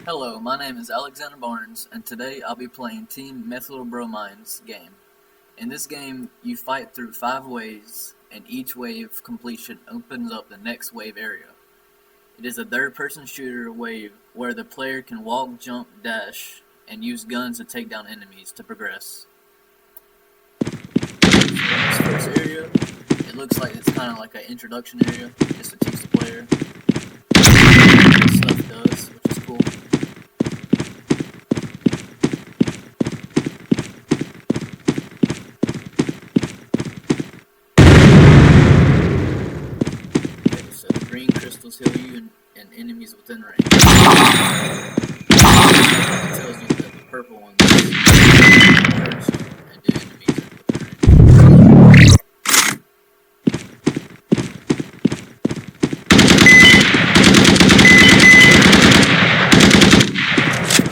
Hello, my name is Alexander Barnes, and today I'll be playing Team Methylbromine's game. In this game, you fight through 5 waves, and each wave completion opens up the next wave area. It is a third-person shooter wave where the player can walk, jump, dash, and use guns to take down enemies to progress. This first area, it looks like it's kind of like an introduction area, just to teach the player what stuff does, which is cool. So the green crystals heal you and enemies within range. It tells you that the purple ones hurt you and do enemies within range.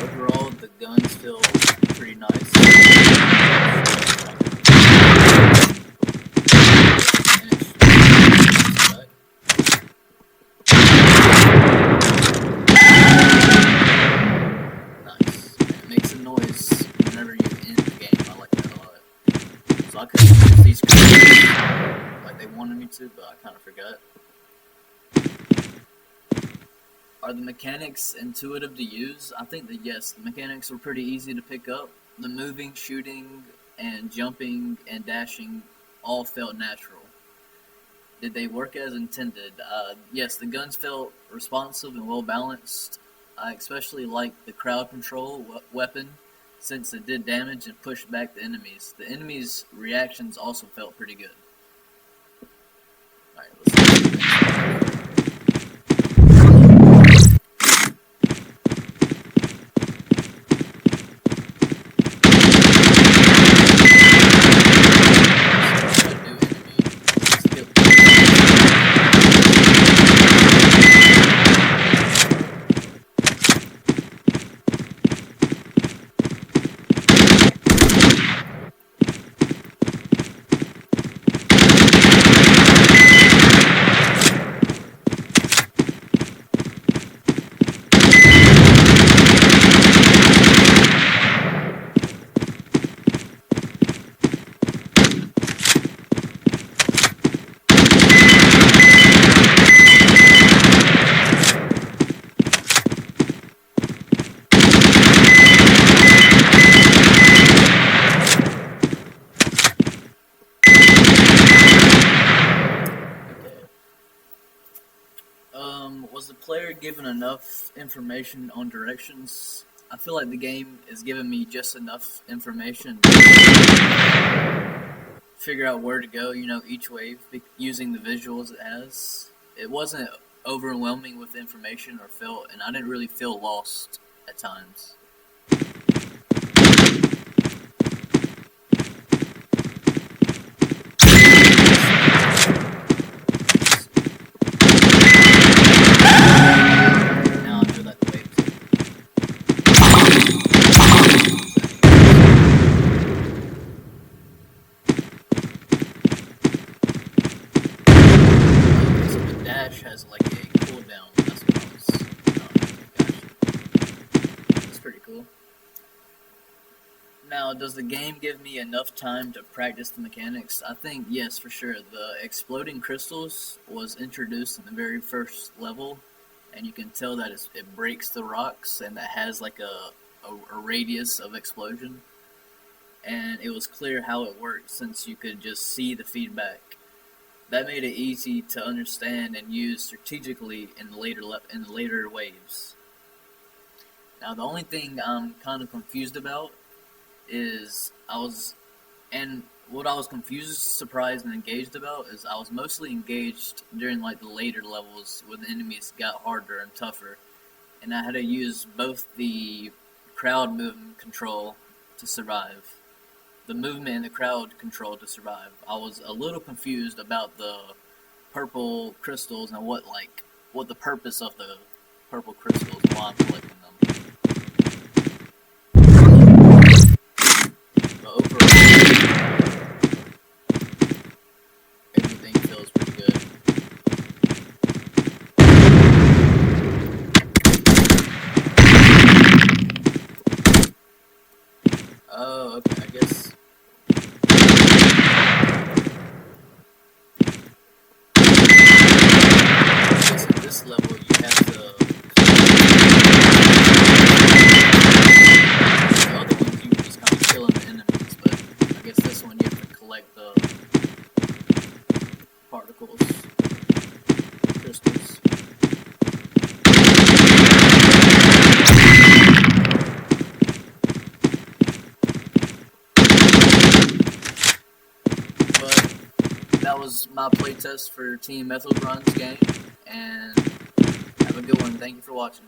Overall, the guns feel pretty nice. So I couldn't use these crystals like they wanted me to, but I kind of forgot. Are the mechanics intuitive to use? I think that yes, the mechanics were pretty easy to pick up. The moving, shooting, and jumping and dashing all felt natural. Did they work as intended? Yes, the guns felt responsive and well balanced. I especially liked the crowd control weapon, since it did damage and pushed back the enemies. The enemies' reactions also felt pretty good. Alright, let's see. Was the player given enough information on directions? I feel like the game is giving me just enough information to figure out where to go, each wave, using the visuals it has. It wasn't overwhelming with information and I didn't really feel lost at times. Has like a cooldown. That's what I was. Gotcha. That's pretty cool. Now, does the game give me enough time to practice the mechanics? I think yes, for sure. The exploding crystals was introduced in the very first level, and you can tell that it breaks the rocks and that has like a radius of explosion. And it was clear how it worked since you could just see the feedback. That made it easy to understand and use strategically in the later waves. Now, the only thing I'm kind of confused about is what I was confused, surprised, and engaged about is I was mostly engaged during like the later levels when the enemies got harder and tougher, and I had to use both the crowd movement control to survive. The movement and the crowd control to survive. I was a little confused about the purple crystals and what the purpose of the purple crystals, why I'm collecting them. But overall, everything feels pretty good. Oh, okay. I guess. I guess at this level you have to. The other ones you were just kind of killing the enemies, but I guess this one you have to collect the particles, crystals. But that was my playtest for Team Methyl Grun's game, and have a good one. Thank you for watching.